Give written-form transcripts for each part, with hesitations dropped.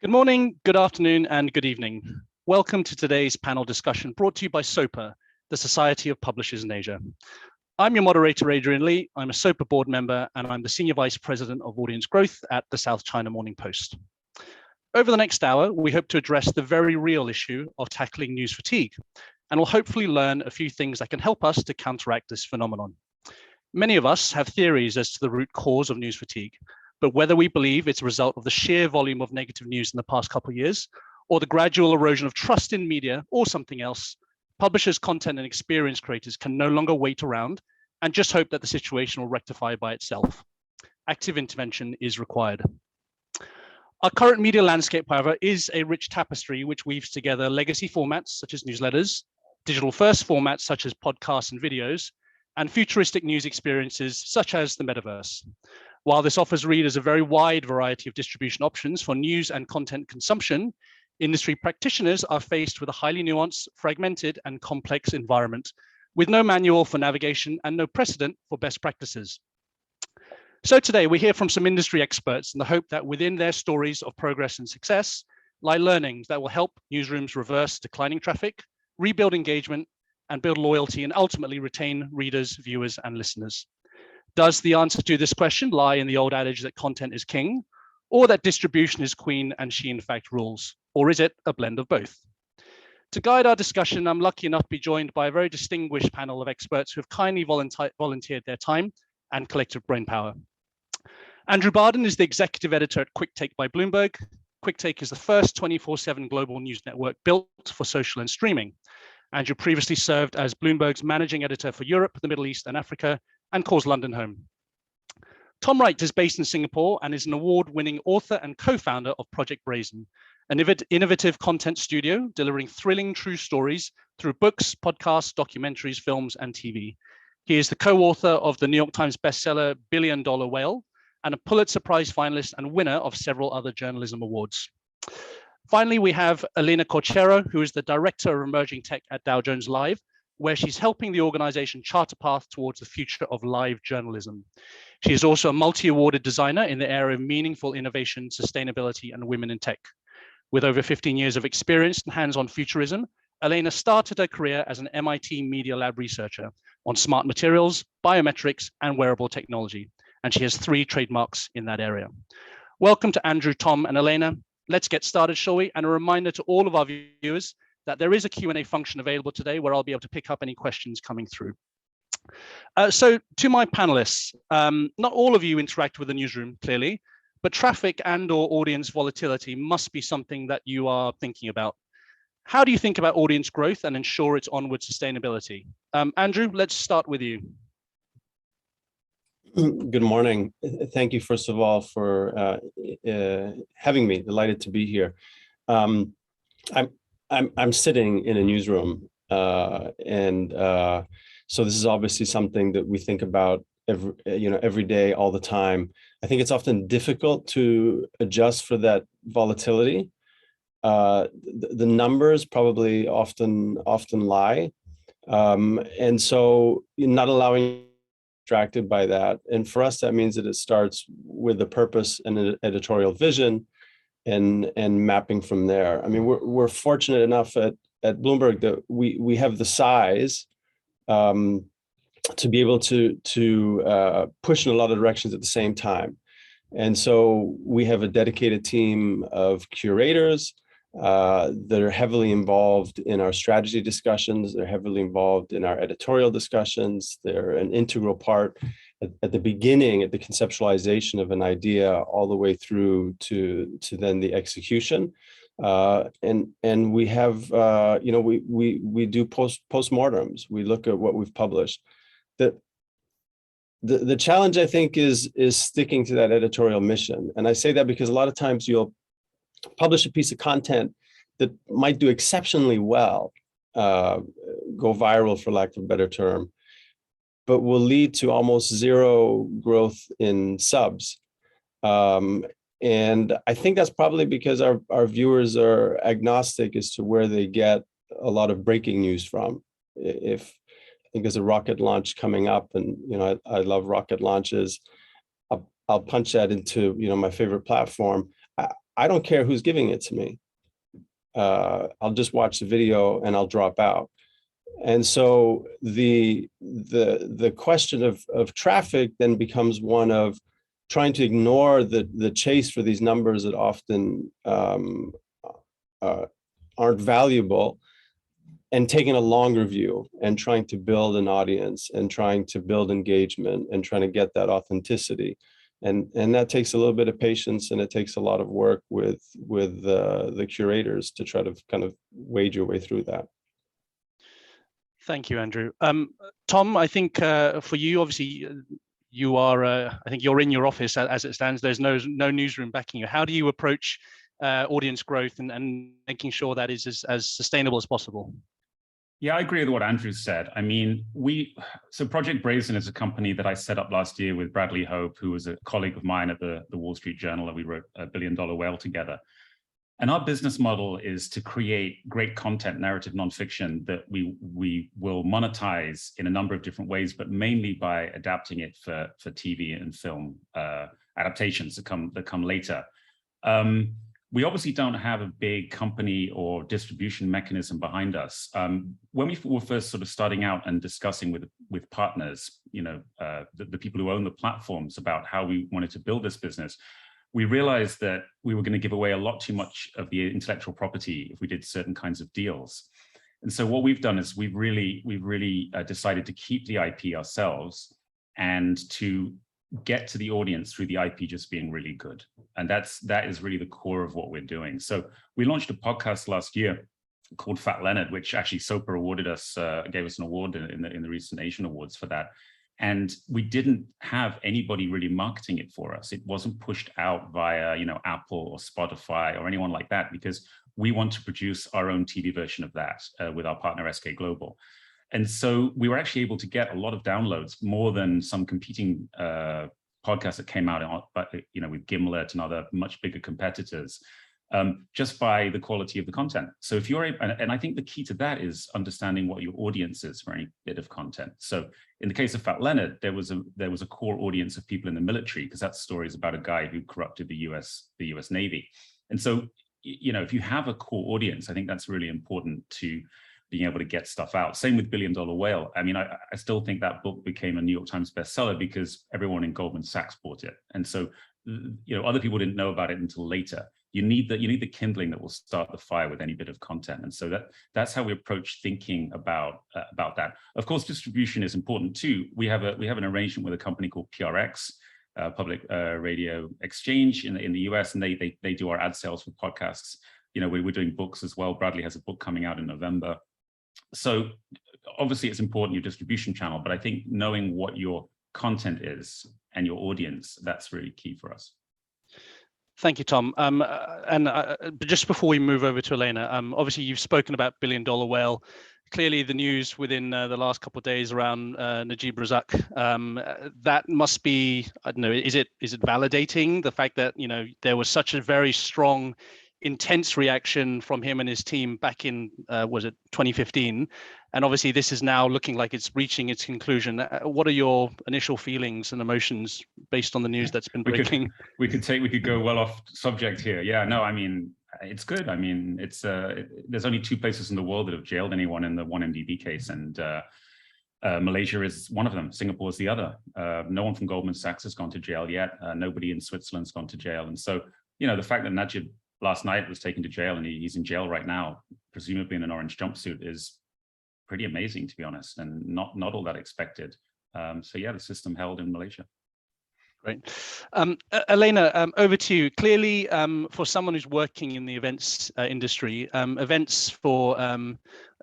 Good morning, good afternoon, and good evening. Welcome to today's panel discussion brought to you by SOPA, the Society of Publishers in Asia. I'm your moderator, Adrian Lee. I'm a SOPA board member, and I'm the Senior Vice President of Audience Growth at the South China Morning Post. Over the next hour, we hope to address the very real issue of tackling news fatigue, and we'll hopefully learn a few things that can help us to counteract this phenomenon. Many of us have theories as to the root cause of news fatigue, but whether we believe it's a result of the sheer volume of negative news in the past couple of years, or the gradual erosion of trust in media, or something else, publishers, content, and experience creators can no longer wait around and just hope that the situation will rectify by itself. Active intervention is required. Our current media landscape, however, is a rich tapestry which weaves together legacy formats such as newsletters, digital-first formats such as podcasts and videos, and futuristic news experiences such as the metaverse. While this offers readers a very wide variety of distribution options for news and content consumption, industry practitioners are faced with a highly nuanced, fragmented, and complex environment with no manual for navigation and no precedent for best practices. So today we hear from some industry experts in the hope that within their stories of progress and success lie learnings that will help newsrooms reverse declining traffic, rebuild engagement, and build loyalty and ultimately retain readers, viewers, and listeners. Does the answer to this question lie in the old adage that content is king, or that distribution is queen and she in fact rules? Or is it a blend of both? To guide our discussion, I'm lucky enough to be joined by a very distinguished panel of experts who have kindly volunteered their time and collective brainpower. Andrew Barden is the executive editor at Quicktake by Bloomberg. Quicktake is the first 24/7 global news network built for social and streaming. Andrew previously served as Bloomberg's managing editor for Europe, the Middle East, and Africa, and calls London home. Tom Wright is based in Singapore and is an award-winning author and co-founder of Project Brazen, an innovative content studio delivering thrilling true stories through books, podcasts, documentaries, films, and TV. He is the co-author of the New York Times bestseller Billion Dollar Whale and a Pulitzer Prize finalist and winner of several other journalism awards. Finally, we have Elena Corchero, who is the director of emerging tech at Dow Jones Live, where she's helping the organization chart a path towards the future of live journalism. She is also a multi-awarded designer in the area of meaningful innovation, sustainability, and women in tech. With over 15 years of experience and hands-on futurism, Elena started her career as an MIT Media Lab researcher on smart materials, biometrics, and wearable technology, and she has 3 trademarks in that area. Welcome to Andrew, Tom, and Elena. Let's get started, shall we? And a reminder to all of our viewers that there is a Q&A function available today where I'll be able to pick up any questions coming through. So to my panelists, not all of you interact with the newsroom, clearly, but traffic and or audience volatility must be something that you are thinking about. How do you think about audience growth and ensure its onward sustainability? Andrew, let's start with you. Good morning. Thank you, first of all, for having me. Delighted to be here. I'm sitting in a newsroom, so this is obviously something that we think about every day, all the time. I think it's often difficult to adjust for that volatility. The numbers probably often lie, and so you're not allowing distracted by that. And for us, that means that it starts with a purpose and an editorial vision, and mapping from there. I mean, we're fortunate enough at Bloomberg that we have the size to be able to push in a lot of directions at the same time. And so we have a dedicated team of curators that are heavily involved in our strategy discussions. They're heavily involved in our editorial discussions. They're an integral part at the beginning, at the conceptualization of an idea, all the way through to then the execution. And we have, we do postmortems. We look at what we've published. The challenge, I think, is sticking to that editorial mission. And I say that because a lot of times you'll publish a piece of content that might do exceptionally well, go viral, for lack of a better term, but will lead to almost zero growth in subs. And I think that's probably because our viewers are agnostic as to where they get a lot of breaking news from. I think there's a rocket launch coming up, and I love rocket launches. I'll punch that into my favorite platform. I don't care who's giving it to me. I'll just watch the video and I'll drop out. And so the question of traffic then becomes one of trying to ignore the chase for these numbers that often aren't valuable, and taking a longer view and trying to build an audience and trying to build engagement and trying to get that authenticity. And that takes a little bit of patience, and it takes a lot of work with the curators to try to kind of wade your way through that. Thank you, Andrew. Tom, I think for you, obviously, you are, I think you're in your office as it stands. There's no newsroom backing you. How do you approach audience growth and making sure that is as sustainable as possible? Yeah, I agree with what Andrew said. I mean, so Project Brazen is a company that I set up last year with Bradley Hope, who was a colleague of mine at the Wall Street Journal, and we wrote $1 Billion Whale together. And our business model is to create great content, narrative nonfiction that we will monetize in a number of different ways, but mainly by adapting it for TV and film adaptations that come later. We obviously don't have a big company or distribution mechanism behind us. When we were first sort of starting out and discussing with partners, the people who own the platforms about how we wanted to build this business, we realized that we were going to give away a lot too much of the intellectual property if we did certain kinds of deals. And so what we've done is we've really decided to keep the IP ourselves and to get to the audience through the IP just being really good. And that is really the core of what we're doing. So we launched a podcast last year called Fat Leonard, which actually SOPA awarded us, gave us an award in the recent Asian Awards for that. And we didn't have anybody really marketing it for us. It wasn't pushed out via, Apple or Spotify or anyone like that, because we want to produce our own TV version of that with our partner SK Global. And so we were actually able to get a lot of downloads, more than some competing podcasts that came out, with Gimlet and other much bigger competitors, just by the quality of the content. So if you're, and I think the key to that is understanding what your audience is for any bit of content. So in the case of Fat Leonard, there was a core audience of people in the military, because that story is about a guy who corrupted the US Navy. And so, if you have a core audience, I think that's really important to being able to get stuff out. Same with $1 Billion Whale. I mean, I still think that book became a New York Times bestseller because everyone in Goldman Sachs bought it. And so, other people didn't know about it until later. You need the kindling that will start the fire with any bit of content. And so that's how we approach thinking about that. Of course, distribution is important too. We have an arrangement with a company called PRX, Public Radio Exchange in the US, and they do our ad sales for podcasts. We're doing books as well. Bradley has a book coming out in November. So obviously it's important, your distribution channel, but I think knowing what your content is and your audience, that's really key for us. Thank you, Tom. But just before we move over to Elena, obviously you've spoken about $1 Billion Whale. Clearly the news within the last couple of days around Najib Razak, that must be, I don't know, is it validating the fact that, there was such a very strong, intense reaction from him and his team back in, was it 2015? And obviously this is now looking like it's reaching its conclusion. What are your initial feelings and emotions based on the news that's been breaking? We could go well off subject here. Yeah, no, I mean, it's good. I mean, it's there's only 2 places in the world that have jailed anyone in the 1MDB case, and Malaysia is one of them. Singapore is the other. No one from Goldman Sachs has gone to jail yet. Nobody in Switzerland's gone to jail. And so, the fact that Najib last night was taken to jail and he's in jail right now, presumably in an orange jumpsuit, is pretty amazing, to be honest, and not all that expected. So yeah, the system held in Malaysia. Great. Elena, over to you. Clearly, for someone who's working in the events industry, events for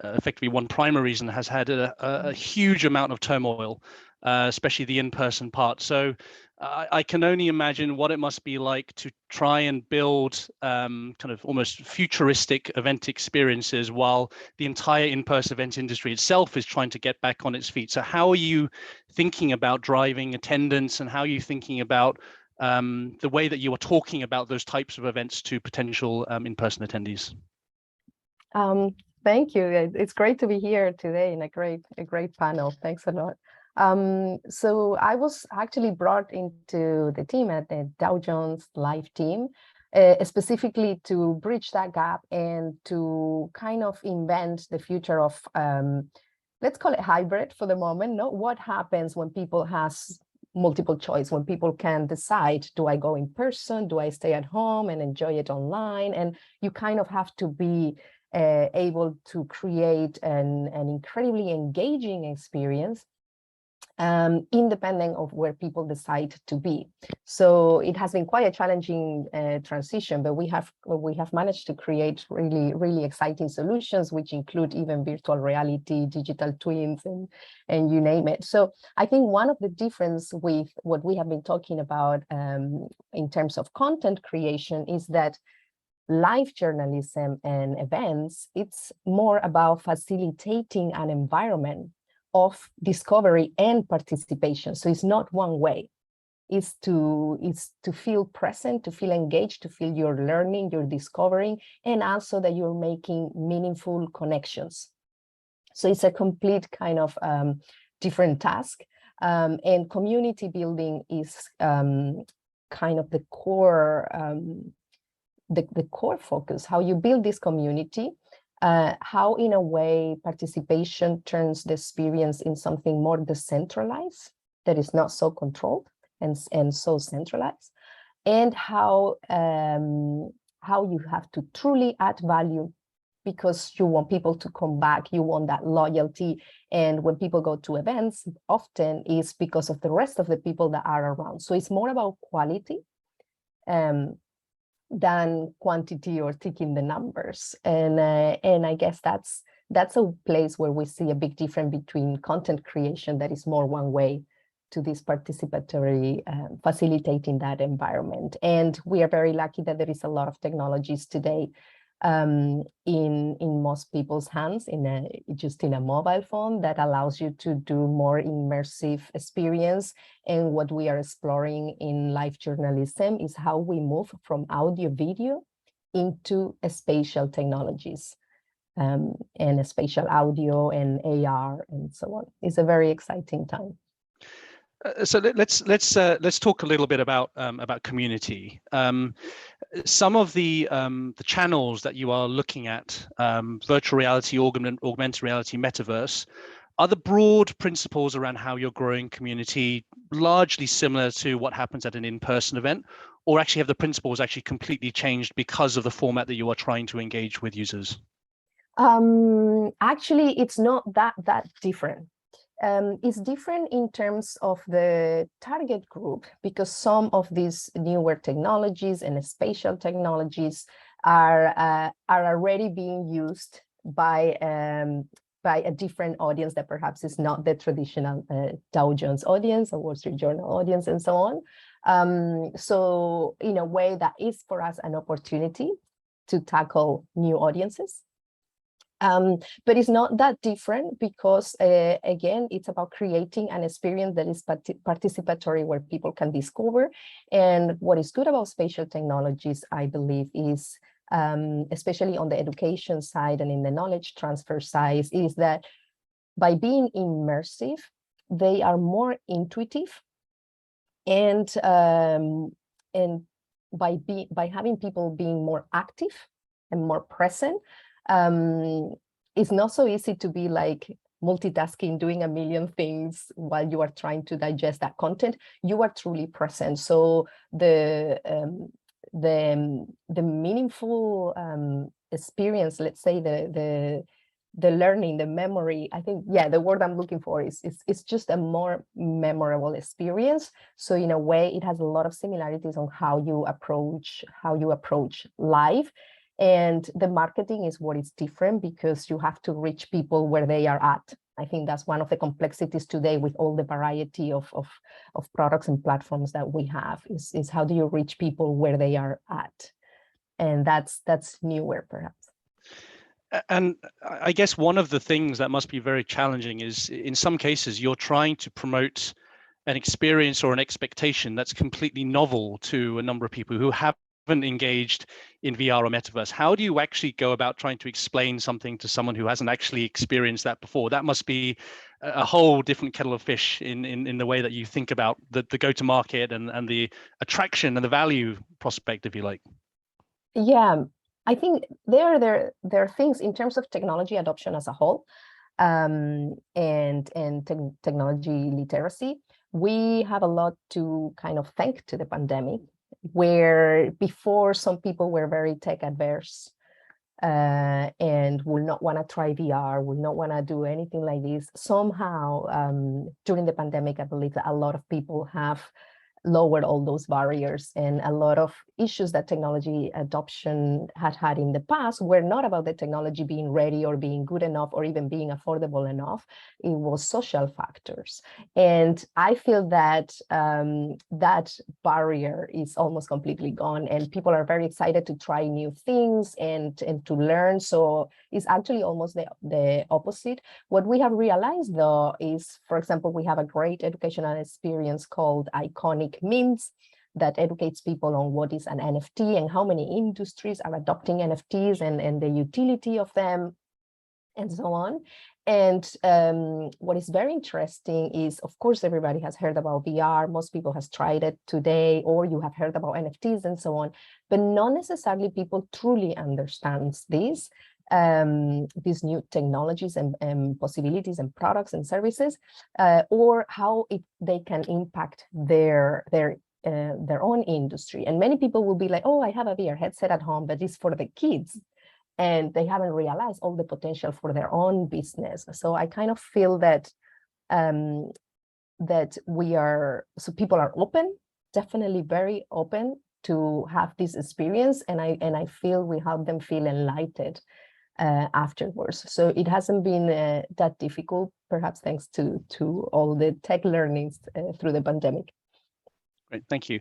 effectively one primary reason has had a huge amount of turmoil, especially the in-person part. So I can only imagine what it must be like to try and build kind of almost futuristic event experiences while the entire in-person events industry itself is trying to get back on its feet. So how are you thinking about driving attendance, and how are you thinking about the way that you are talking about those types of events to potential in-person attendees? Thank you. It's great to be here today in a great panel. Thanks a lot. So I was actually brought into the team at the Dow Jones Live team specifically to bridge that gap and to kind of invent the future of, let's call it hybrid for the moment. No, what happens when people has multiple choice, when people can decide, do I go in person, do I stay at home and enjoy it online? And you kind of have to be able to create an incredibly engaging experience, independent of where people decide to be. So it has been quite a challenging transition, but we have managed to create really exciting solutions, which include even virtual reality, digital twins, and you name it. So I think one of the difference with what we have been talking about in terms of content creation is that live journalism and events, it's more about facilitating an environment of discovery and participation. So it's not one way. It's to feel present, to feel engaged, to feel you're learning, you're discovering, and also that you're making meaningful connections. So it's a complete kind of different task. And community building is kind of the core, the core focus, how you build this community. How, in a way, participation turns the experience in something more decentralized, that is not so controlled and so centralized, and how you have to truly add value because you want people to come back, you want that loyalty. And when people go to events, often is because of the rest of the people that are around. So it's more about quality than quantity or ticking the numbers. And I guess that's a place where we see a big difference between content creation that is more one way to this participatory, facilitating that environment. And we are very lucky that there is a lot of technologies today in most people's hands, just in a mobile phone, that allows you to do more immersive experience. And what we are exploring in live journalism is how we move from audio video into spatial technologies, and spatial audio and AR and so on. It's a very exciting time. So let's talk a little bit about community. Some of the channels that you are looking at, virtual reality, augmented reality, metaverse, are the broad principles around how you're growing community largely similar to what happens at an in-person event, or actually have the principles actually completely changed because of the format that you are trying to engage with users? Actually, it's not that different. It's different in terms of the target group, because some of these newer technologies and spatial technologies are already being used by a different audience that perhaps is not the traditional Dow Jones audience or Wall Street Journal audience and so on. So in a way, that is for us an opportunity to tackle new audiences. But it's not that different because, again, it's about creating an experience that is participatory, where people can discover. And what is good about spatial technologies, I believe, is, especially on the education side and in the knowledge transfer side, is that by being immersive, they are more intuitive. And by having people being more active and more present, it's not so easy to be like multitasking, doing a million things while you are trying to digest that content. You are truly present. So the meaningful experience, let's say the learning, the memory, I think, yeah, the word I'm looking for is just a more memorable experience. So in a way, it has a lot of similarities on how you approach live. And the marketing is what is different, because you have to reach people where they are at. I think that's one of the complexities today with all the variety of products and platforms that we have, is how do you reach people where they are at? And that's newer, perhaps. And I guess one of the things that must be very challenging is, in some cases, you're trying to promote an experience or an expectation that's completely novel to a number of people who haven't engaged in VR or metaverse. How do you actually go about trying to explain something to someone who hasn't actually experienced that before? That must be a whole different kettle of fish in the way that you think about the go-to-market and the attraction and the value prospect, if you like. Yeah, I think there are things in terms of technology adoption as a whole, and technology literacy. We have a lot to kind of thank to the pandemic, where before some people were very tech adverse, and will not want to try VR, will not want to do anything like this. Somehow, during the pandemic, I believe that a lot of people have lowered all those barriers, and a lot of issues that technology adoption had in the past were not about the technology being ready or being good enough or even being affordable enough. It was social factors. And I feel that that barrier is almost completely gone, and people are very excited to try new things and to learn. So it's actually almost the opposite. What we have realized, though, is, for example, we have a great educational experience called Iconic Memes that educates people on what is an NFT and how many industries are adopting NFTs and the utility of them, and so on. And what is very interesting is, of course, everybody has heard about VR. Most people has tried it today, or you have heard about NFTs and so on, but not necessarily people truly understands these new technologies and possibilities and products and services, or how they can impact their own industry. And many people will be like, oh, I have a VR headset at home, but it's for the kids. And they haven't realized all the potential for their own business. So I kind of feel that people are open, definitely very open to have this experience. And I feel we help them feel enlightened afterwards. So it hasn't been that difficult, perhaps thanks to all the tech learnings through the pandemic. Great, thank you.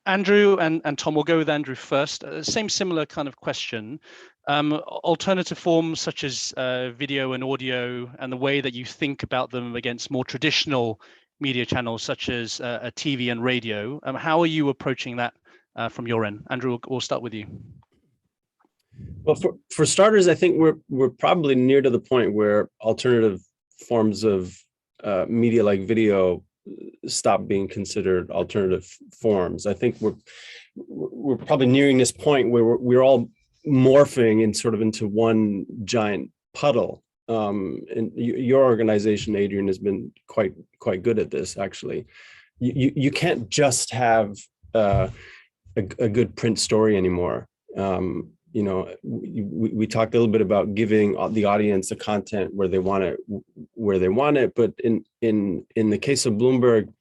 Andrew and Tom, we'll go with Andrew first. Similar kind of question. Alternative forms such as video and audio, and the way that you think about them against more traditional media channels such as a TV and radio. How are you approaching that from your end? Andrew, we'll start with you. Well, for starters, I think we're probably near to the point where alternative forms of media like video stop being considered alternative forms. I think we're probably nearing this point where we're all morphing into one giant puddle. And your organization, Adrian, has been quite good at this. Actually, you can't just have a good print story anymore. We talked a little bit about giving the audience the content where they want it, but in the case of Bloomberg,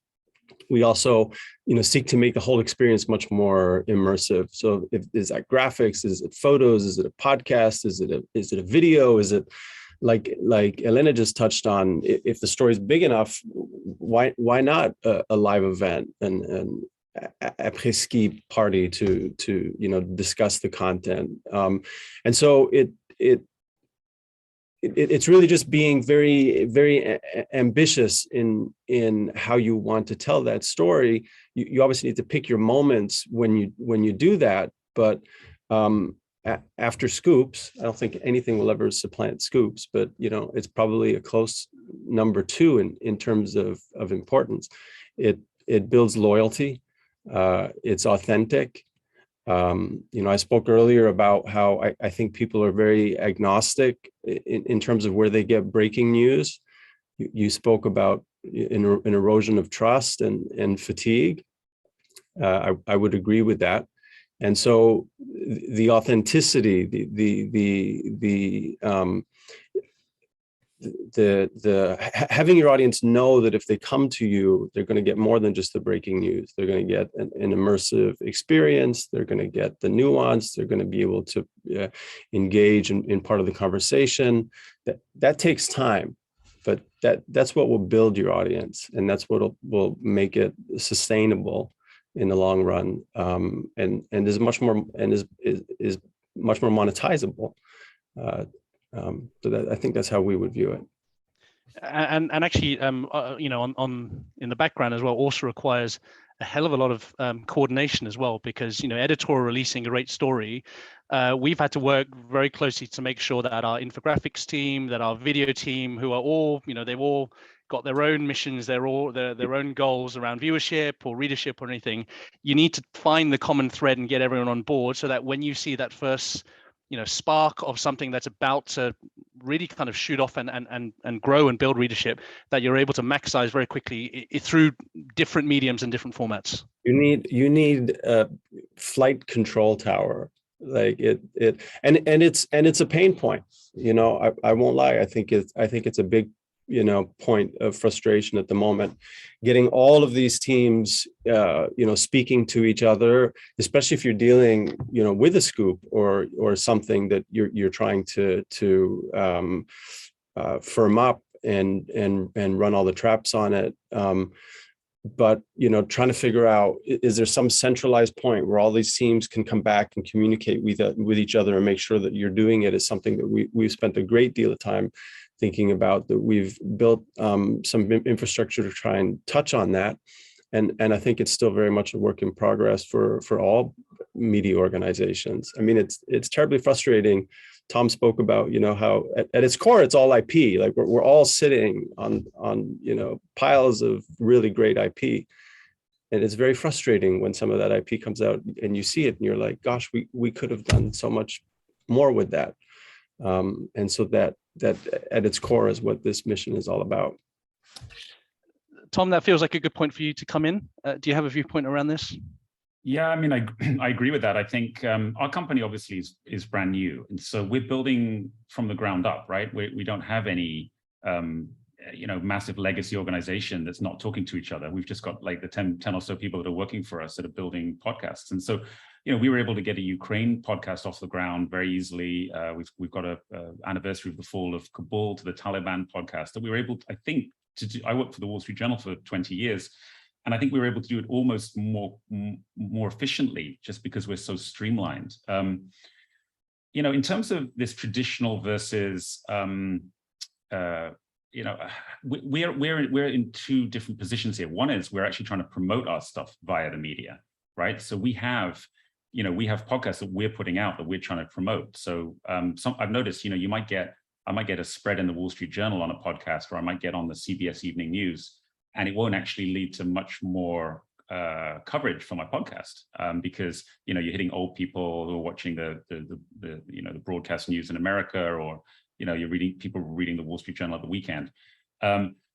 we also seek to make the whole experience much more immersive. So is that graphics, is it photos, is it a podcast, is it a video, is it like Elena just touched on, if the story is big enough, why not a live event and après-ski party to discuss the content, and so it's really just being very, very ambitious in how you want to tell that story. You obviously need to pick your moments when you do that, but after Scoops, I don't think anything will ever supplant Scoops, but it's probably a close number 2 in terms of importance. It builds loyalty. It's authentic. I spoke earlier about how I think people are very agnostic in terms of where they get breaking news. You spoke about an erosion of trust and fatigue. I would agree with that. And so the authenticity, the having your audience know that if they come to you, they're going to get more than just the breaking news. They're going to get an immersive experience. They're going to get the nuance. They're going to be able to engage in part of the conversation. That takes time, but that's what will build your audience, and that's what will make it sustainable in the long run, and is much more much more monetizable. So I think that's how we would view it. And actually, in the background as well, also requires a hell of a lot of coordination as well, because, you know, editorial releasing a great story, we've had to work very closely to make sure that our infographics team, that our video team, who are all, you know, they've all got their own missions, their own goals around viewership or readership or anything. You need to find the common thread and get everyone on board, so that when you see that first, you know, spark of something that's about to really kind of shoot off and grow and build readership, that you're able to maximize very quickly through different mediums and different formats. You need a flight control tower, like it's a pain point. You know, I won't lie. I think it's a big, you know, point of frustration at the moment, getting all of these teams, you know, speaking to each other, especially if you're dealing, you know, with a scoop or something that you're trying to firm up and run all the traps on it. But, you know, trying to figure out, is there some centralized point where all these teams can come back and communicate with each other and make sure that you're doing it, is something that we've spent a great deal of time thinking about, that we've built some infrastructure to try and touch on that. And I think it's still very much a work in progress for all media organizations. I mean, it's terribly frustrating. Tom spoke about, you know, how at its core, it's all IP. Like we're all sitting on, you know, piles of really great IP. And it's very frustrating when some of that IP comes out and you see it and you're like, gosh, we could have done so much more with that. And so that at its core is what this mission is all about. Tom, that feels like a good point for you to come in. Do you have a viewpoint around this? Yeah, I mean, I agree with that. I think our company obviously is brand new, and so we're building from the ground up, right? We don't have any, you know, massive legacy organization that's not talking to each other. We've just got like the 10 or so people that are working for us that are building podcasts, and so, you know, we were able to get a Ukraine podcast off the ground very easily. We've got a anniversary of the fall of Kabul to the Taliban podcast that we were able to, I think, to do. I worked for the Wall Street Journal for 20 years. And I think we were able to do it almost more efficiently, just because we're so streamlined. You know, in terms of this traditional versus, you know, we're in two different positions here. One is we're actually trying to promote our stuff via the media, right? So we have, you know, we have podcasts that we're putting out that we're trying to promote. So I've noticed, you know, I might get a spread in the Wall Street Journal on a podcast, or I might get on the CBS Evening News, and it won't actually lead to much more coverage for my podcast, because, you know, you're hitting old people who are watching the you know, the broadcast news in America, or, you know, people reading the Wall Street Journal at the weekend.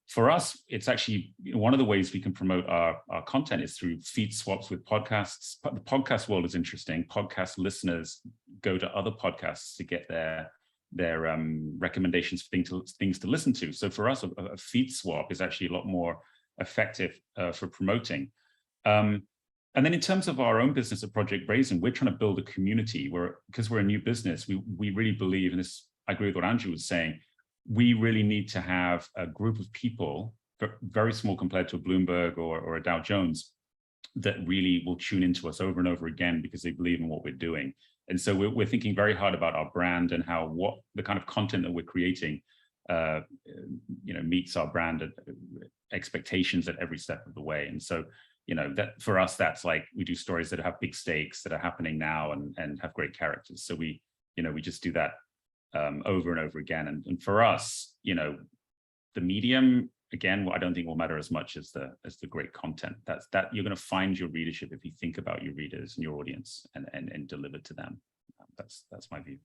For us, it's actually, you know, one of the ways we can promote our content is through feed swaps with podcasts. The podcast world is interesting. Podcast listeners go to other podcasts to get their recommendations for things to listen to. So for us, a feed swap is actually a lot more effective for promoting. And then in terms of our own business at Project Brazen, we're trying to build a community where, because we're a new business, we really believe, and this, I agree with what Andrew was saying, we really need to have a group of people, very small compared to a Bloomberg or a Dow Jones, that really will tune into us over and over again because they believe in what we're doing. And so we're thinking very hard about our brand and what the kind of content that we're creating, you know, meets our brand expectations at every step of the way. And so, you know, that for us, that's like, we do stories that have big stakes that are happening now and have great characters. So we just do that over and over again. And for us, you know, the medium, again, I don't think will matter as much as the great content. That you're going to find your readership if you think about your readers and your audience and deliver to them. That's my view.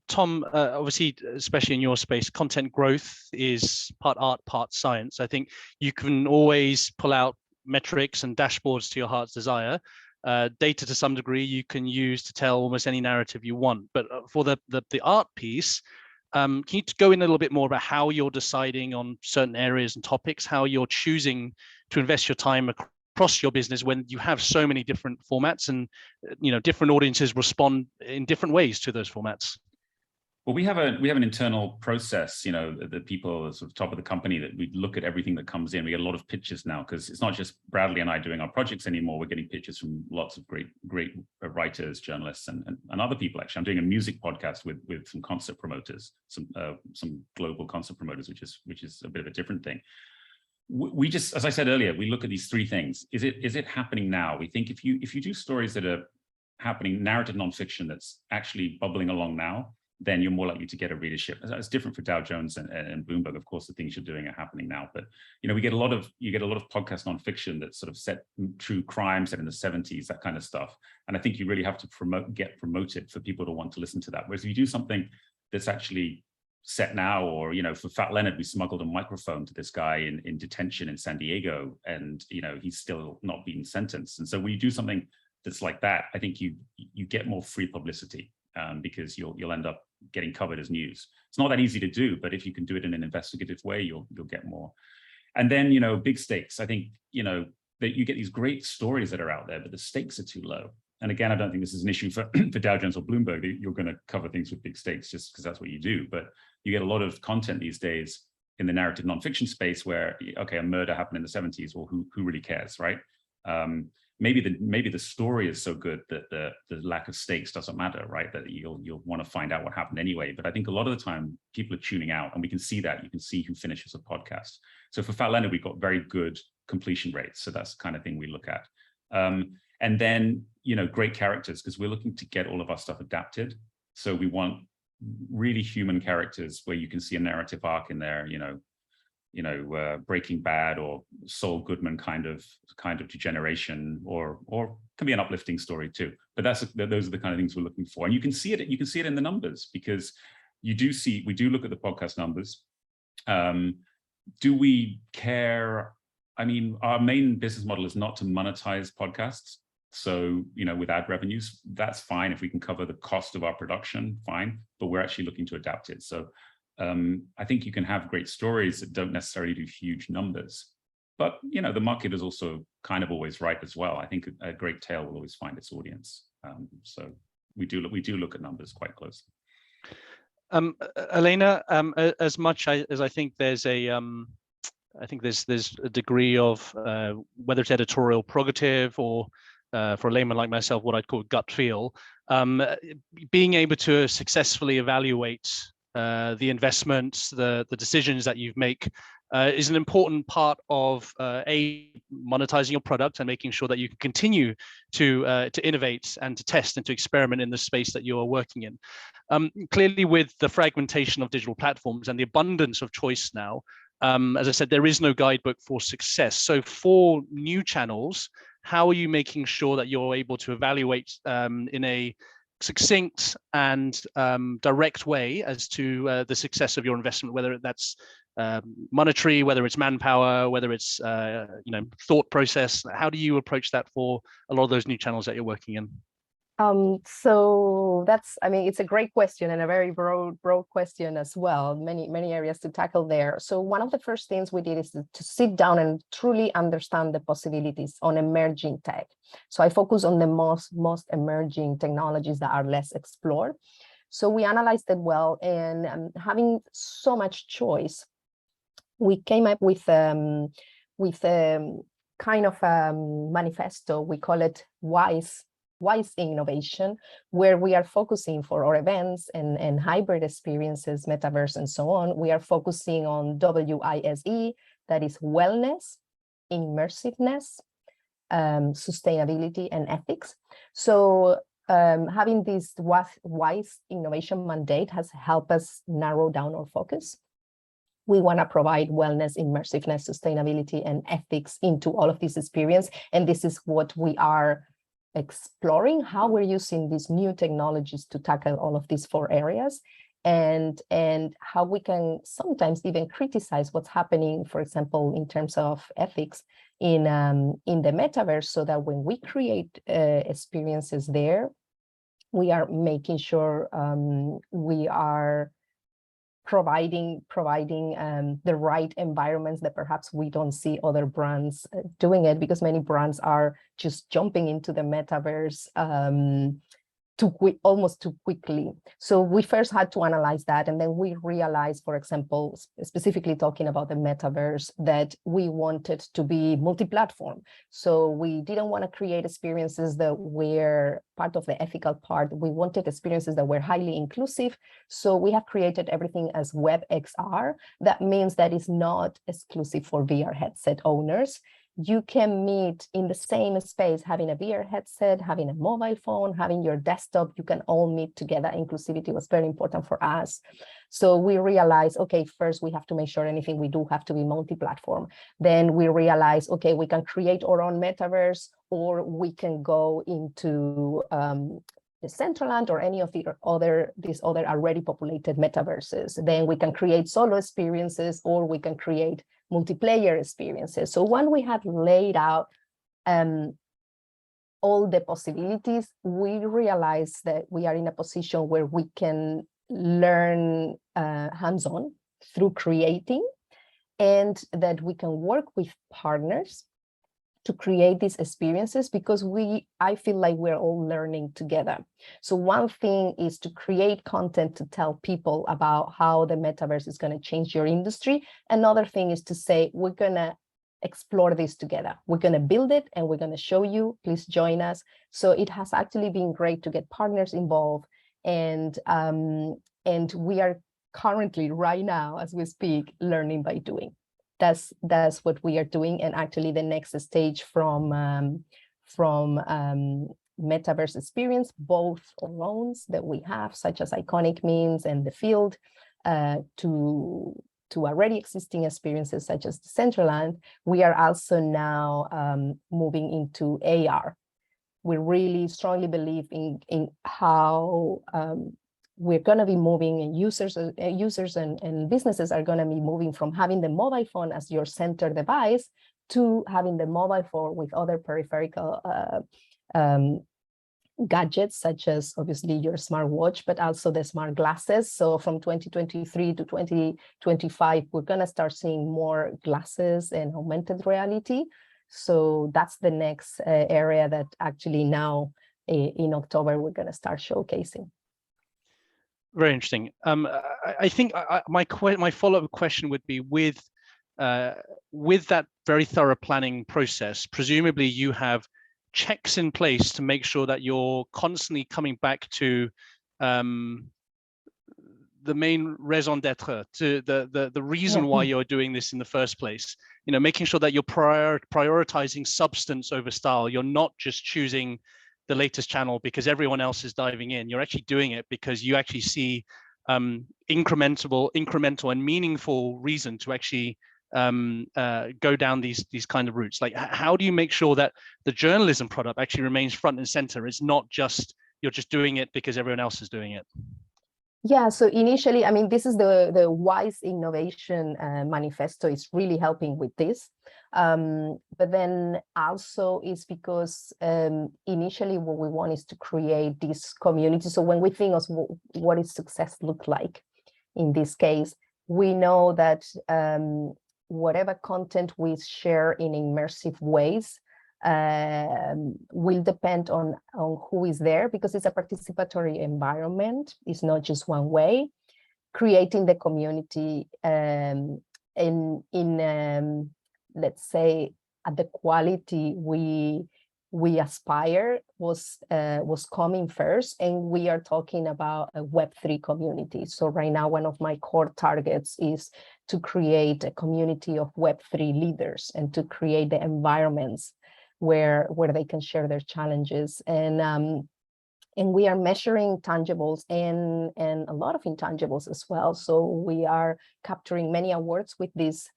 Tom, obviously, especially in your space, content growth is part art, part science. I think you can always pull out metrics and dashboards to your heart's desire. Data to some degree you can use to tell almost any narrative you want. But for the art piece, can you go in a little bit more about how you're deciding on certain areas and topics, how you're choosing to invest your time across your business when you have so many different formats and, you know, different audiences respond in different ways to those formats? Well, we have an internal process, you know, the people at sort of top of the company, that we look at everything that comes in. We get a lot of pitches now, because it's not just Bradley and I doing our projects anymore. We're getting pitches from lots of great writers, journalists, and other people. Actually, I'm doing a music podcast with some concert promoters, some global concert promoters, which is a bit of a different thing. we just, as I said earlier, we look at these three things. Is it happening now? We think if you do stories that are happening, narrative nonfiction that's actually bubbling along now, then you're more likely to get a readership. That's different for Dow Jones and Bloomberg. Of course, the things you're doing are happening now, but you get a lot of podcast nonfiction that's sort of set true crime set in the 70s, that kind of stuff. And I think you really have to get promoted for people to want to listen to that. Whereas if you do something that's actually set now, or for Fat Leonard, we smuggled a microphone to this guy in detention in San Diego, and he's still not been sentenced. And so when you do something that's like that, I think you get more free publicity. Because you'll end up getting covered as news. It's not that easy to do, but if you can do it in an investigative way, you'll get more. And then big stakes. I think that you get these great stories that are out there, but the stakes are too low. And again, I don't think this is an issue for Dow Jones or Bloomberg. You're going to cover things with big stakes just because that's what you do. But you get a lot of content these days in the narrative nonfiction space where, okay, a murder happened in the 70s. Well, who really cares, right? Maybe the story is so good that the lack of stakes doesn't matter, right? That you'll want to find out what happened anyway. But I think a lot of the time people are tuning out, and we can see that. You can see who finishes a podcast. So for Fat Leonard, we've got very good completion rates. So that's the kind of thing we look at. And then great characters, because we're looking to get all of our stuff adapted. So we want really human characters where you can see a narrative arc in there. Breaking Bad or Saul Goodman kind of degeneration, or can be an uplifting story too. But those are the kind of things we're looking for, and you can see it. You can see it in the numbers, because we do look at the podcast numbers. Do we care? I mean, our main business model is not to monetize podcasts. So with ad revenues, that's fine if we can cover the cost of our production, fine. But we're actually looking to adapt it. So. I think you can have great stories that don't necessarily do huge numbers, but the market is also kind of always right as well. I think a great tale will always find its audience. So we do look at numbers quite closely. Elena, as much as I think there's there's a degree of whether it's editorial prerogative or for a layman like myself, what I'd call gut feel, being able to successfully evaluate the investments, the decisions that you make is an important part of monetizing your product and making sure that you can continue to innovate and to test and to experiment in the space that you are working in. Clearly, with the fragmentation of digital platforms and the abundance of choice now, as I said, there is no guidebook for success. So for new channels, how are you making sure that you're able to evaluate in a succinct and direct way as to the success of your investment, whether that's monetary, whether it's manpower, whether it's thought process? How do you approach that for a lot of those new channels that you're working in? So it's a great question, and a very broad question as well. Many areas to tackle there. So one of the first things we did is to sit down and truly understand the possibilities on emerging tech. So I focus on the most emerging technologies that are less explored. So we analyzed it well, and having so much choice, we came up with kind of a manifesto. We call it wise innovation, where we are focusing for our events and hybrid experiences, metaverse, and so on. We are focusing on WISE, that is wellness, immersiveness, sustainability, and ethics. So having this wise innovation mandate has helped us narrow down our focus. We want to provide wellness, immersiveness, sustainability, and ethics into all of this experience. And this is what we are exploring, how we're using these new technologies to tackle all of these 4 areas, and how we can sometimes even criticize what's happening, for example, in terms of ethics in the metaverse, so that when we create experiences there, we are making sure we are providing the right environments that perhaps we don't see other brands doing it, because many brands are just jumping into the metaverse almost too quickly. So we first had to analyze that, and then we realized, for example, specifically talking about the metaverse, that we wanted to be multi-platform. So we didn't want to create experiences that were part of the ethical part. We wanted experiences that were highly inclusive. So we have created everything as WebXR. That means that it's not exclusive for VR headset owners. You can meet in the same space, having a VR headset, having a mobile phone, having your desktop, you can all meet together. Inclusivity was very important for us. So we realized, okay, first we have to make sure anything we do have to be multi-platform. Then we realized, okay, we can create our own metaverse, or we can go into Decentraland or any of these other already populated metaverses. Then we can create solo experiences, or we can create multiplayer experiences. So when we have laid out all the possibilities, we realize that we are in a position where we can learn hands-on through creating, and that we can work with partners to create these experiences, because I feel like we're all learning together. So one thing is to create content to tell people about how the metaverse is going to change your industry. Another thing is to say, we're going to explore this together. We're going to build it and we're going to show you, please join us. So it has actually been great to get partners involved. And we are currently, right now, as we speak, learning by doing. That's what we are doing. And actually the next stage from metaverse experience, both loans that we have, such as Iconic Memes and The Field, to already existing experiences such as Decentraland, we are also now moving into AR. We really strongly believe in how we're going to be moving, and users and businesses are going to be moving from having the mobile phone as your center device to having the mobile phone with other peripheral gadgets, such as obviously your smartwatch, but also the smart glasses. So from 2023 to 2025, we're going to start seeing more glasses and augmented reality. So that's the next area that actually now in October, we're going to start showcasing. Very interesting. I think my follow-up question would be, with that very thorough planning process, presumably you have checks in place to make sure that you're constantly coming back to the main raison d'être, to the reason why you're doing this in the first place. You know, making sure that you're prioritizing substance over style. You're not just choosing the latest channel because everyone else is diving in. You're actually doing it because you actually see incremental and meaningful reason to actually go down these kind of routes. Like, how do you make sure that the journalism product actually remains front and center? It's not just you're just doing it because everyone else is doing it. Yeah, so initially, I mean, this is the WISE Innovation Manifesto is really helping with this. But then also is because initially what we want is to create this community. So when we think of what does success look like in this case, we know that whatever content we share in immersive ways will depend on who is there, because it's a participatory environment. It's not just one way. Creating the community in let's say at the quality we aspire was coming first, and we are talking about a Web3 community. So right now, one of my core targets is to create a community of Web3 leaders and to create the environments where they can share their challenges. And we are measuring tangibles and a lot of intangibles as well. So we are capturing many awards with these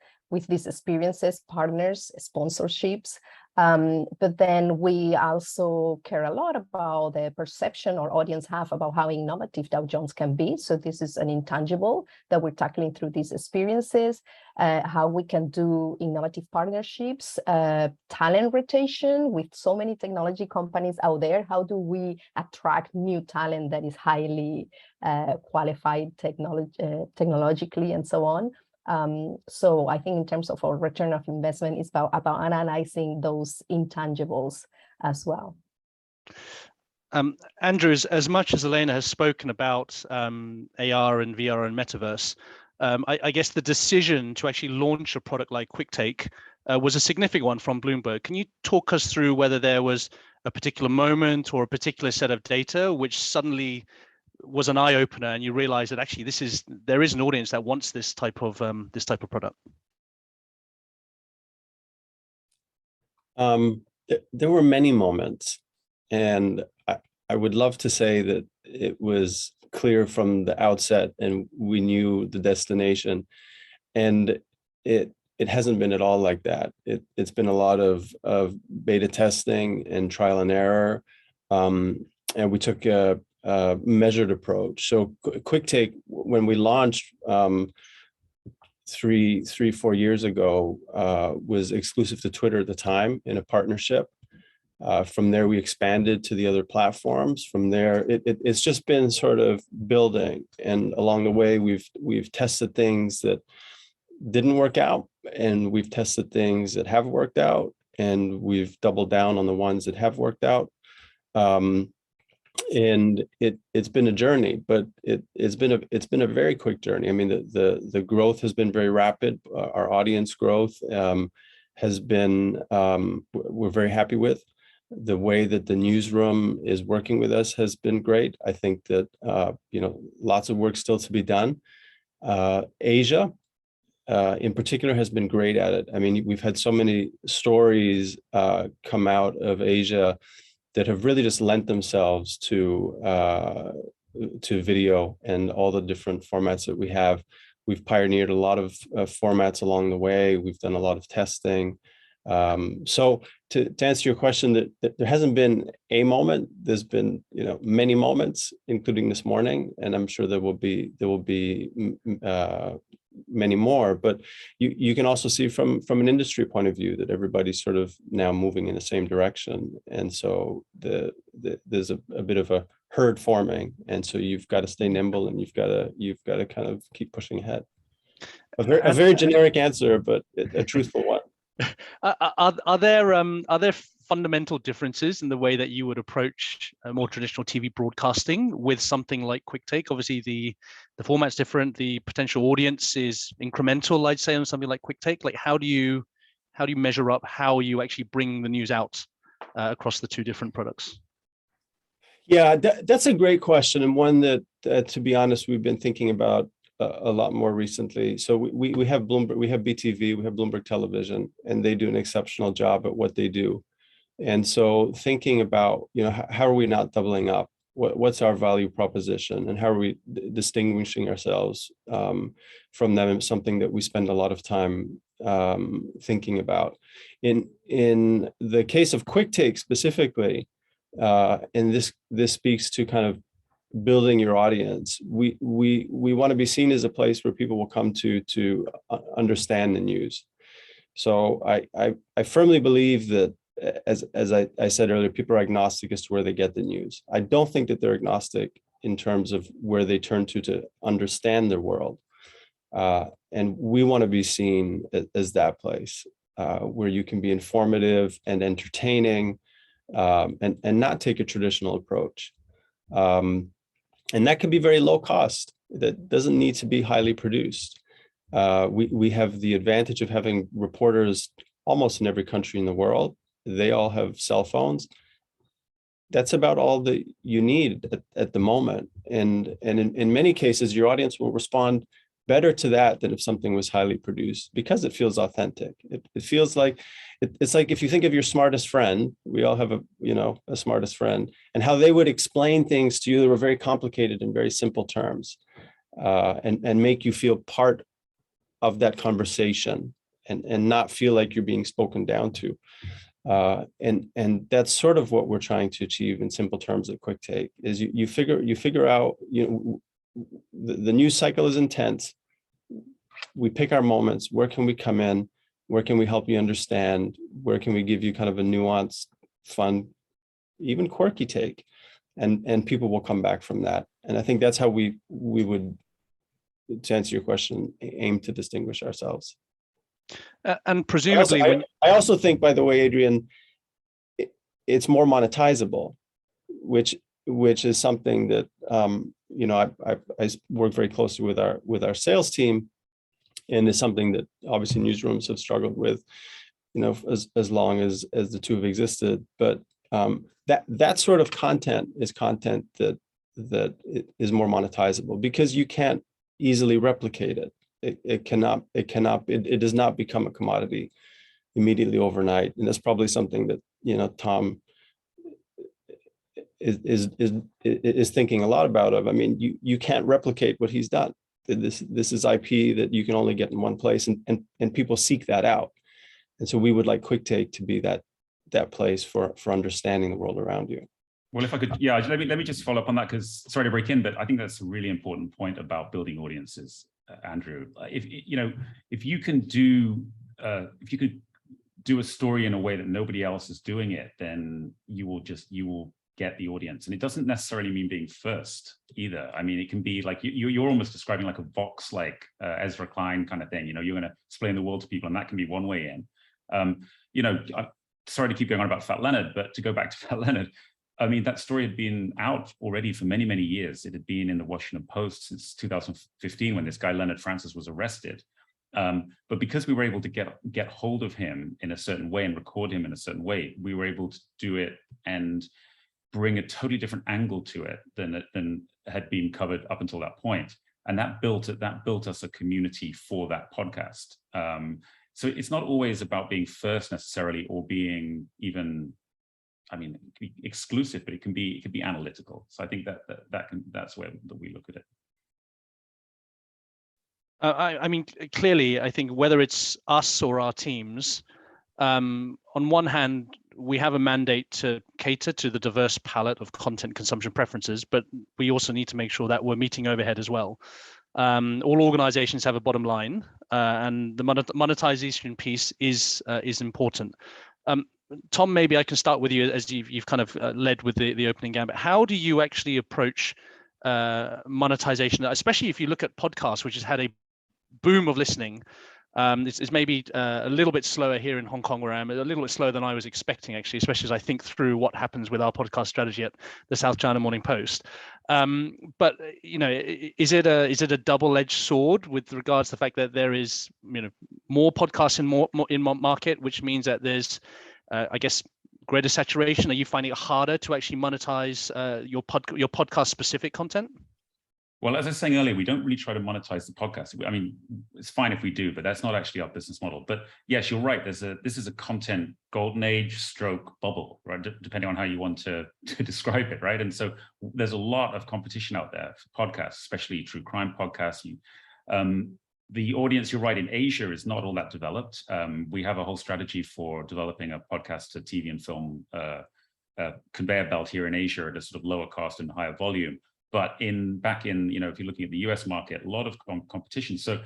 experiences, partners, sponsorships. But then we also care a lot about the perception our audience have about how innovative Dow Jones can be. So this is an intangible that we're tackling through these experiences, how we can do innovative partnerships, talent rotation with so many technology companies out there. How do we attract new talent that is highly qualified technologically and so on? So I think in terms of our return of investment, it's about analyzing those intangibles as well. Andrew, as much as Elena has spoken about AR and VR and metaverse, I guess the decision to actually launch a product like Quicktake was a significant one from Bloomberg. Can you talk us through whether there was a particular moment or a particular set of data which suddenly was an eye opener, and you realize that actually there is an audience that wants this type of product? There were many moments, and I would love to say that it was clear from the outset and we knew the destination, and it hasn't been at all like that. It's been a lot of beta testing and trial and error, and we took a measured approach. So Quicktake, when we launched 4 years ago, was exclusive to Twitter at the time in a partnership. From there, we expanded to the other platforms. From there, it's just been sort of building, and along the way, we've tested things that didn't work out, and we've tested things that have worked out, and we've doubled down on the ones that have worked out. And it's been a journey, but it's been a very quick journey. I mean, the growth has been very rapid. Our audience growth has been, we're very happy with. The way that the newsroom is working with us has been great. I think that lots of work still to be done. Asia, in particular, has been great at it. I mean, we've had so many stories come out of Asia that have really just lent themselves to video and all the different formats that we have. We've pioneered a lot of formats along the way. We've done a lot of testing. So to answer your question, that there hasn't been a moment. There's been many moments, including this morning, and I'm sure there will be many more. But you can also see from an industry point of view that everybody's sort of now moving in the same direction, and so there's a bit of a herd forming, and so you've got to stay nimble, and you've got to kind of keep pushing ahead. A very generic answer, but a truthful one. Are there fundamental differences in the way that you would approach more traditional TV broadcasting with something like Quicktake? Obviously, the format's different. The potential audience is incremental, I'd say, on something like Quicktake. Like, how do you measure up how you actually bring the news out across the two different products? Yeah, that's a great question, and one that to be honest, we've been thinking about a lot more recently. So we have Bloomberg, we have BTV, we have Bloomberg Television, and they do an exceptional job at what they do. And so thinking about, how are we not doubling up? What's our value proposition, and how are we distinguishing ourselves from them? Is something that we spend a lot of time thinking about. In the case of Quicktake specifically, and this speaks to kind of building your audience. We want to be seen as a place where people will come to understand the news. So I firmly believe that, as I said earlier, people are agnostic as to where they get the news. I don't think that they're agnostic in terms of where they turn to understand their world. And we want to be seen as that place where you can be informative and entertaining, and not take a traditional approach. And that can be very low cost. That doesn't need to be highly produced. We have the advantage of having reporters almost in every country in the world. They all have cell phones. That's about all that you need at the moment. And in many cases, your audience will respond better to that than if something was highly produced, because it feels authentic. It feels like, it's like if you think of your smartest friend, we all have a smartest friend, and how they would explain things to you that were very complicated in very simple terms, and make you feel part of that conversation, and not feel like you're being spoken down to. And that's sort of what we're trying to achieve in simple terms at Quicktake, is you figure out, the news cycle is intense. We pick our moments. Where can we come in? Where can we help you understand? Where can we give you kind of a nuanced, fun, even quirky take? And people will come back from that. And I think that's how we would, to answer your question, aim to distinguish ourselves. And presumably, I also think, by the way, Adrian, it's more monetizable. which is something that I work very closely with our sales team, and is something that obviously newsrooms have struggled with, as long as the two have existed. But that sort of content is content that is more monetizable, because you can't easily replicate it. It does not become a commodity immediately overnight. And that's probably something that Tom is thinking a lot about. I mean, you can't replicate what he's done. This is IP that you can only get in one place, and people seek that out. And so we would like Quicktake to be that place for understanding the world around you. Well, if I could, yeah, let me just follow up on that, because sorry to break in, but I think that's a really important point about building audiences, Andrew. If you could do a story in a way that nobody else is doing it, then you will get the audience. And it doesn't necessarily mean being first either. I mean, it can be like you're almost describing like a Vox, like Ezra Klein kind of thing. You're going to explain the world to people, and that can be one way in. I'm sorry to keep going on about Fat Leonard, but to go back to Fat Leonard, I mean, that story had been out already for many, many years. It had been in the Washington Post since 2015, when this guy, Leonard Francis, was arrested. But because we were able to get hold of him in a certain way and record him in a certain way, we were able to do it and bring a totally different angle to it than had been covered up until that point. And that built us a community for that podcast. So it's not always about being first necessarily, or being even, I mean, it can be exclusive, but it can be analytical. So I think that's where we look at it. I mean, clearly, I think whether it's us or our teams, on one hand, we have a mandate to cater to the diverse palette of content consumption preferences, but we also need to make sure that we're meeting overhead as well. All organizations have a bottom line, and the monetization piece is important. Tom, maybe I can start with you, as you've kind of led with the opening gambit. How do you actually approach monetization, especially if you look at podcasts, which has had a boom of listening? It's maybe a little bit slower here in Hong Kong, where I am, a little bit slower than I was expecting, actually, especially as I think through what happens with our podcast strategy at the South China Morning Post. But is it a double-edged sword with regards to the fact that there is more podcasts in market, which means that there's I guess greater saturation? Are you finding it harder to actually monetize your podcast specific content? Well, as I was saying earlier, we don't really try to monetize the podcast. I mean, it's fine if we do, but that's not actually our business model. But yes, you're right. This is a content golden age stroke bubble, right? Depending on how you want to describe it, right? And so there's a lot of competition out there for podcasts, especially true crime podcasts. The audience, you're right, in Asia is not all that developed. We have a whole strategy for developing a podcast to TV and film conveyor belt here in Asia at a sort of lower cost and higher volume. But back in, if you're looking at the US market, a lot of competition. So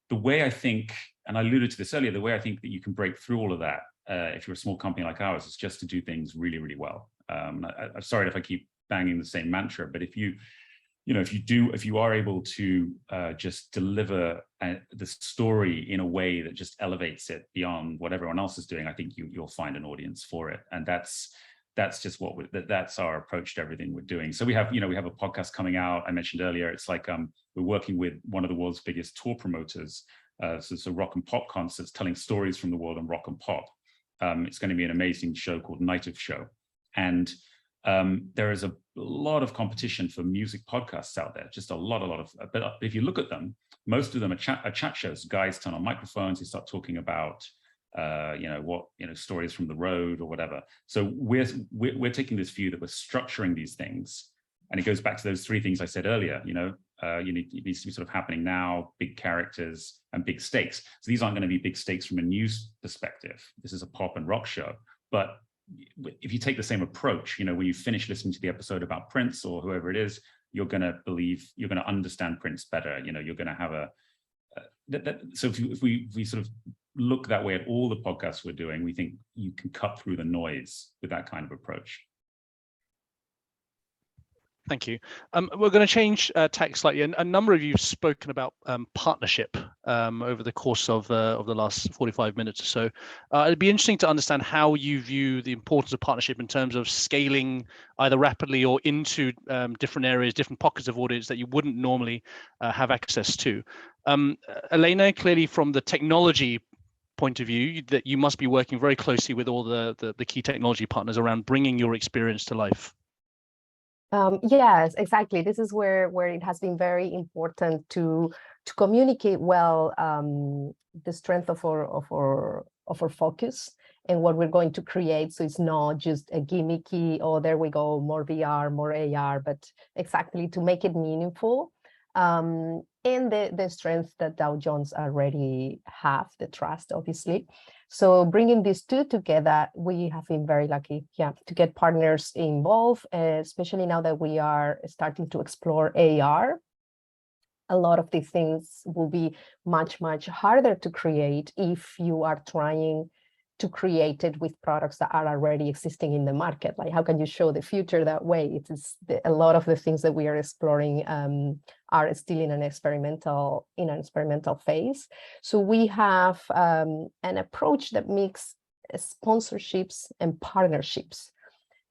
the way I think, and I alluded to this earlier, the way I think that you can break through all of that, if you're a small company like ours, is just to do things really, really well. I'm sorry if I keep banging the same mantra, but if you are able to just deliver the story in a way that just elevates it beyond what everyone else is doing, I think you'll find an audience for it. And that's just that's our approach to everything we're doing. So we have a podcast coming out. I mentioned earlier, it's like we're working with one of the world's biggest tour promoters. So it's a rock and pop concerts telling stories from the world of rock and pop. It's going to be an amazing show called Night of Show. And there is a lot of competition for music podcasts out there, just a lot of, but if you look at them, most of them are chat shows. Guys turn on microphones, they start talking about stories from the road or whatever. So we're taking this view that we're structuring these things, and it goes back to those three things I said earlier. It needs to be sort of happening now, big characters and big stakes. So these aren't going to be big stakes from a news perspective. This is a pop and rock show. But if you take the same approach, when you finish listening to the episode about Prince or whoever it is, you're going to understand Prince better. You're going to have so if we sort of look that way at all the podcasts we're doing, we think you can cut through the noise with that kind of approach. Thank you. We're going to change tack slightly. A number of you have spoken about partnership over the course of the last 45 minutes or so. It'd be interesting to understand how you view the importance of partnership in terms of scaling either rapidly or into different areas, different pockets of audience that you wouldn't normally have access to. Elena, clearly from the technology point of view, that you must be working very closely with all the key technology partners around bringing your experience to life. Yes, exactly. This is where it has been very important to communicate well the strength of our focus and what we're going to create. So it's not just a gimmicky, oh, there we go, more VR, more AR, but exactly to make it meaningful. And the strength that Dow Jones already have, the trust, obviously. So bringing these two together, we have been very lucky, to get partners involved, especially now that we are starting to explore AR. A lot of these things will be much, much harder to create if you are trying to create it with products that are already existing in the market. Like, how can you show the future that way? It is a lot of the things that we are exploring are still in an experimental phase. So we have an approach that mixes sponsorships and partnerships.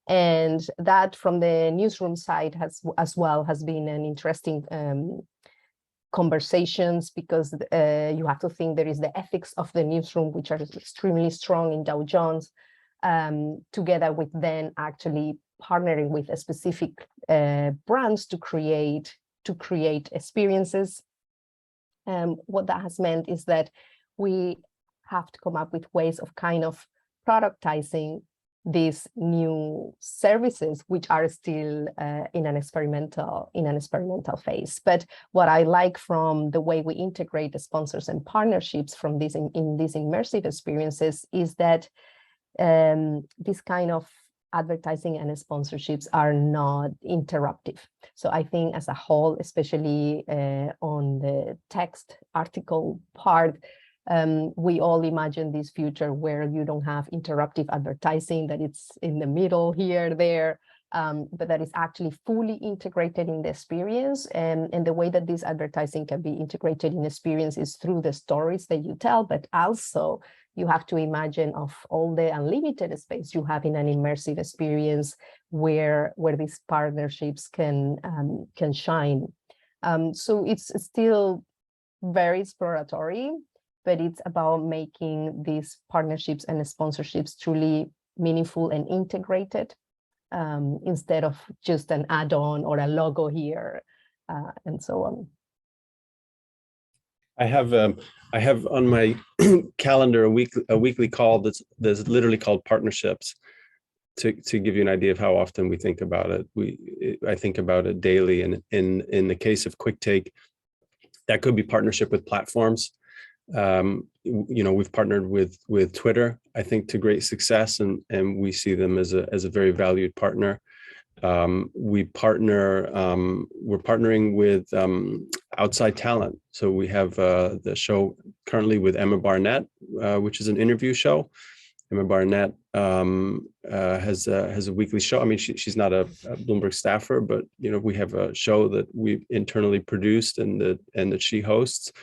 And that from the newsroom side has been an interesting conversations, because you have to think there is the ethics of the newsroom, which are extremely strong in Dow Jones, together with then actually partnering with a specific brands to create experiences. What that has meant is that we have to come up with ways of kind of productizing these new services, which are still in an experimental phase. But what I like from the way we integrate the sponsors and partnerships from these in these immersive experiences is that this kind of advertising and sponsorships are not interruptive. So I think as a whole, especially on the text article part, we all imagine this future where you don't have interruptive advertising, that it's in the middle here, there, but that is actually fully integrated in the experience. And the way that this advertising can be integrated in experience is through the stories that you tell, but also you have to imagine of all the unlimited space you have in an immersive experience where these partnerships can shine. So it's still very exploratory, but it's about making these partnerships and sponsorships truly meaningful and integrated, instead of just an add-on or a logo here, and so on. I have on my calendar a weekly call that's literally called partnerships, to give you an idea of how often we think about it. I think about it daily, and in the case of Quicktake, that could be partnership with platforms. We've partnered with Twitter, I think, to great success, and we see them as a very valued partner. We're partnering with outside talent. So we have the show currently with Emma Barnett, which is an interview show. Emma Barnett has a weekly show. I mean, she's not a Bloomberg staffer, but we have a show that we internally produced and that she hosts.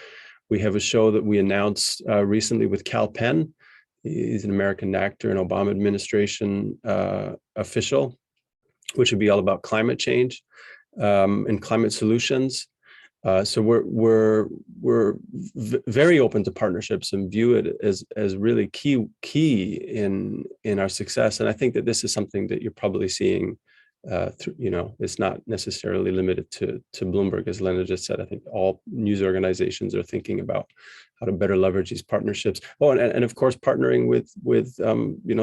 We have a show that we announced recently with Cal Penn. He's an American actor, an Obama administration official, which would be all about climate change and climate solutions. So we're very open to partnerships and view it as really key in our success. And I think that this is something that you're probably seeing. It's not necessarily limited to Bloomberg, as Elena just said. I think all news organizations are thinking about how to better leverage these partnerships. Oh, and of course, partnering with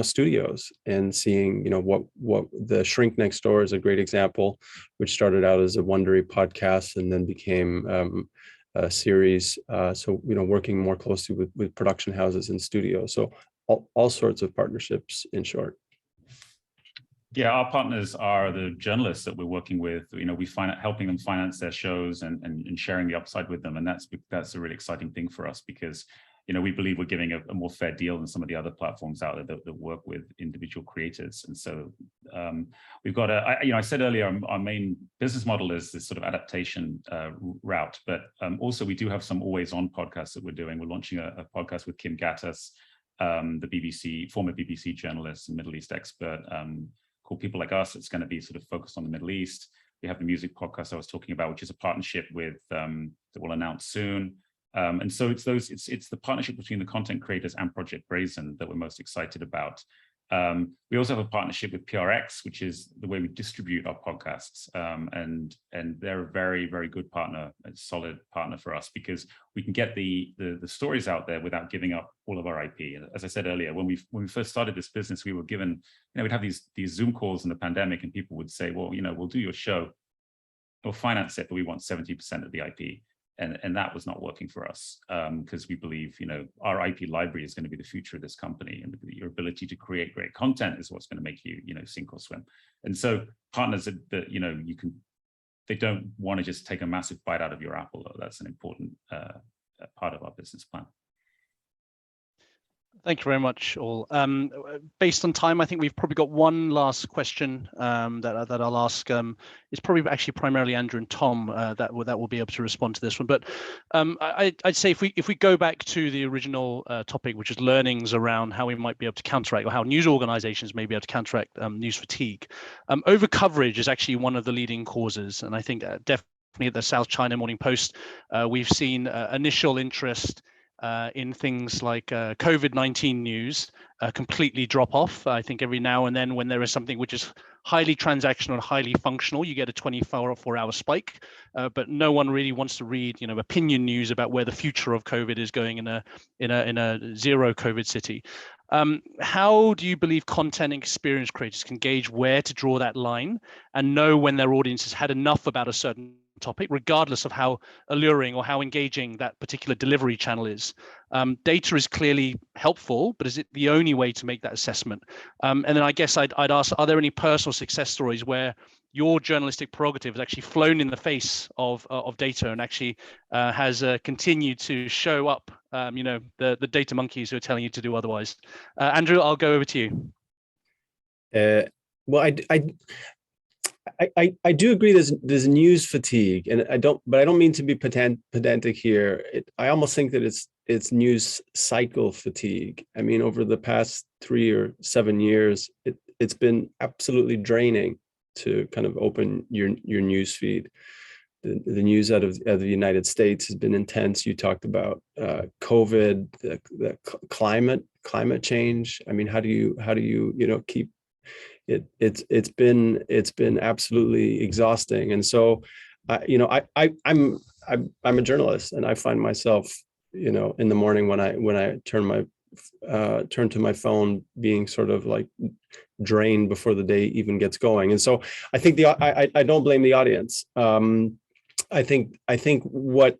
studios and seeing what the Shrink Next Door is a great example, which started out as a Wondery podcast and then became a series. So working more closely with production houses and studios. So all sorts of partnerships, in short. Yeah, our partners are the journalists that we're working with. We find helping them finance their shows and sharing the upside with them, and that's a really exciting thing for us, because we believe we're giving a more fair deal than some of the other platforms out there that work with individual creators. And so we've got I said earlier, our main business model is this sort of adaptation route, but also we do have some always on podcasts that we're doing. We're launching a podcast with Kim Gattas, the former BBC journalist and Middle East expert, called People Like Us. It's going to be sort of focused on the Middle East. We have the music podcast I was talking about, which is a partnership with that we'll announce soon. And so it's the partnership between the content creators and Project Brazen that we're most excited about. We also have a partnership with PRX, which is the way we distribute our podcasts. And they're a very, very good partner, a solid partner for us, because we can get the stories out there without giving up all of our IP. As I said earlier, when we first started this business, we were given, we'd have these Zoom calls in the pandemic, and people would say, well, we'll do your show, we'll finance it, but we want 70% of the IP. And that was not working for us, because we believe, our IP library is going to be the future of this company, and your ability to create great content is what's going to make you, sink or swim. And so partners that they don't want to just take a massive bite out of your apple, though. That's an important part of our business plan. Thank you very much, all. Based on time, I think we've probably got one last question that I'll ask. It's probably actually primarily Andrew and Tom that will be able to respond to this one. But I'd say if we go back to the original topic, which is learnings around how we might be able to counteract, or how news organizations may be able to counteract news fatigue, over coverage is actually one of the leading causes. And I think definitely at the South China Morning Post, we've seen initial interest in things like COVID-19 news completely drop off. I think every now and then, when there is something which is highly transactional and highly functional, you get a 24-hour spike, but no one really wants to read, opinion news about where the future of COVID is going in a zero COVID city. How do you believe content and experience creators can gauge where to draw that line and know when their audience has had enough about a certain topic, regardless of how alluring or how engaging that particular delivery channel is? Data is clearly helpful, but is it the only way to make that assessment? And then I guess I'd ask, are there any personal success stories where your journalistic prerogative has actually flown in the face of data and actually has continued to show up, the data monkeys who are telling you to do otherwise? Andrew, I'll go over to you. Well, I do agree there's news fatigue, and I don't mean to be pedantic here. I almost think that it's news cycle fatigue. I mean, over the past 3 or 7 years, it's been absolutely draining to kind of open your news feed. The news out of the United States has been intense. You talked about COVID, the climate change. I mean, how do you keep it's been absolutely exhausting. And so I'm a journalist, and I find myself in the morning when I turn to my phone being sort of like drained before the day even gets going. And so I think I don't blame the audience. I think what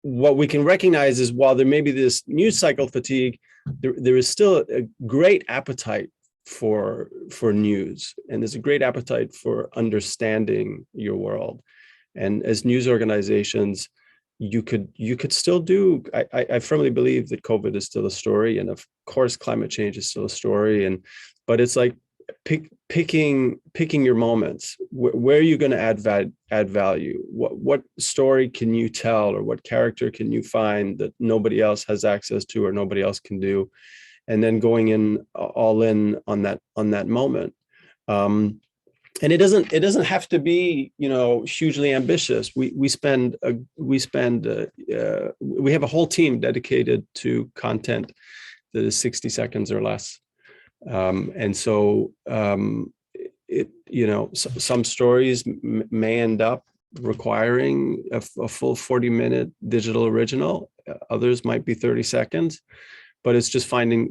we can recognize is, while there may be this news cycle fatigue, there is still a great appetite for news, and there's a great appetite for understanding your world. And as news organizations, you could still do. I firmly believe that COVID is still a story, and of course climate change is still a story. But it's like picking your moments. Where are you going to add value? What story can you tell, or what character can you find that nobody else has access to or nobody else can do, and then going all in on that moment. And it doesn't have to be hugely ambitious. We have a whole team dedicated to content that is 60 seconds or less. And so some stories may end up requiring a full 40-minute digital original. Others might be 30 seconds, but it's just finding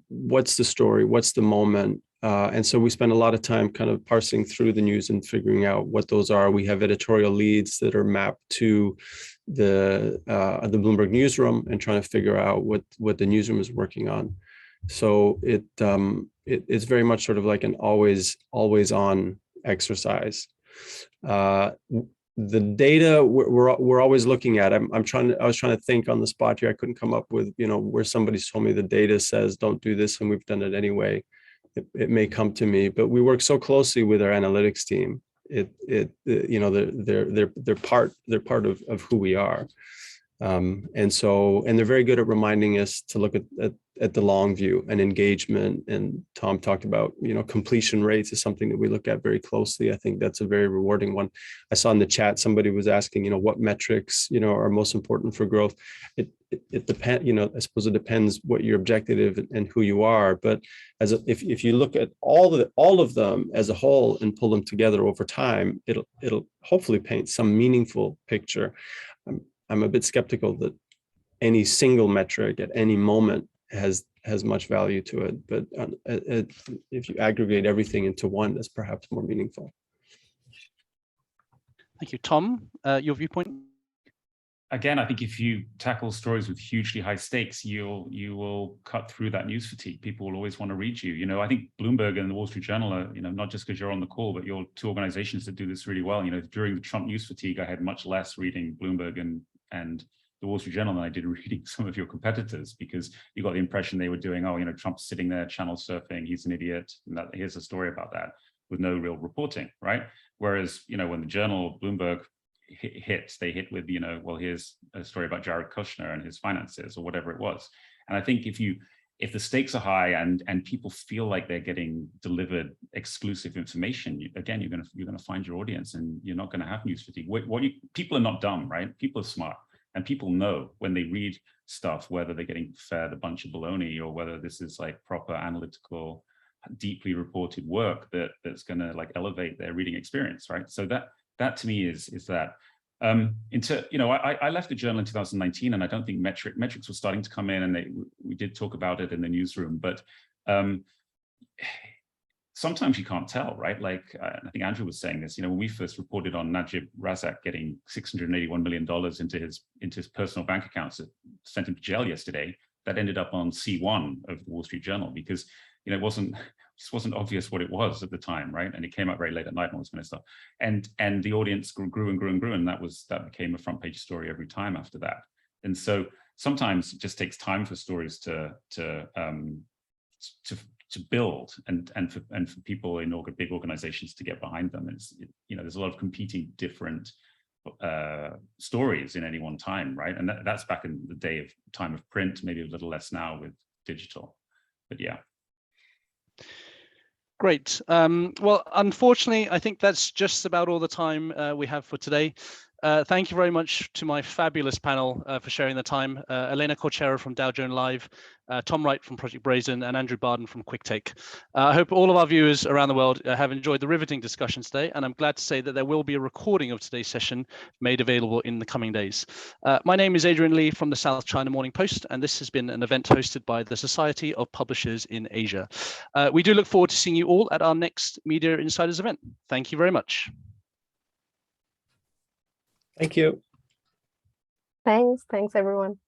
what's the story, what's the moment. And so we spend a lot of time kind of parsing through the news and figuring out what those are. We have editorial leads that are mapped to the Bloomberg newsroom, and trying to figure out what the newsroom is working on. So it's very much sort of like an always on exercise. the data we're always looking at. I was trying to think on the spot here. I couldn't come up with, where somebody's told me the data says don't do this and we've done it anyway. It may come to me, but we work so closely with our analytics team. They're part of who we are. And they're very good at reminding us to look at the long view and engagement. And Tom talked about, completion rates is something that we look at very closely. I think that's a very rewarding one. I saw in the chat, somebody was asking, what metrics, are most important for growth. It depends, I suppose it depends what your objective and who you are. But if you look at all of them as a whole and pull them together over time, it'll hopefully paint some meaningful picture. I'm a bit skeptical that any single metric at any moment has much value to it, but if you aggregate everything into one, that's perhaps more meaningful. Thank you, Tom. Your viewpoint? Again, I think if you tackle stories with hugely high stakes, you will cut through that news fatigue. People will always want to read you. I think Bloomberg and the Wall Street Journal are, not just because you're on the call, but you're two organizations that do this really well. During the Trump news fatigue, I had much less reading Bloomberg and the Wall Street Journal than I did reading some of your competitors, because you got the impression they were doing, Trump's sitting there channel surfing, he's an idiot, and here's a story about that, with no real reporting, right? Whereas, when the Journal, Bloomberg hits, they hit with, well, here's a story about Jared Kushner and his finances or whatever it was. And I think if the stakes are high and people feel like they're getting delivered exclusive information, again, you're gonna find your audience, and you're not gonna have news fatigue. People are not dumb, right? People are smart, and people know when they read stuff whether they're getting fed a bunch of baloney or whether this is like proper analytical, deeply reported work that's gonna like elevate their reading experience, right? So that to me is that. I left the Journal in 2019, and I don't think metrics were starting to come in, and we did talk about it in the newsroom, but sometimes you can't tell, right? Like I think Andrew was saying this, when we first reported on Najib Razak getting $681 million into his personal bank accounts that sent him to jail yesterday, that ended up on C1 of the Wall Street Journal, because it just wasn't obvious what it was at the time, right? And it came out very late at night and all this kind of stuff. And the audience grew and grew and grew, and that became a front page story every time after that. And so sometimes it just takes time for stories to build and for people in big organizations to get behind them. And there's a lot of competing different stories in any one time, right? And that's back in the time of print, maybe a little less now with digital, but yeah. Great. Well, unfortunately, I think that's just about all the time we have for today. Thank you very much to my fabulous panel for sharing the time. Elena Corchero from Dow Jones Live, Tom Wright from Project Brazen, and Andrew Barden from Quicktake. I hope all of our viewers around the world have enjoyed the riveting discussion today, and I'm glad to say that there will be a recording of today's session made available in the coming days. My name is Adrian Lee from the South China Morning Post, and this has been an event hosted by the Society of Publishers in Asia. We do look forward to seeing you all at our next Media Insiders event. Thank you very much. Thank you. Thanks everyone.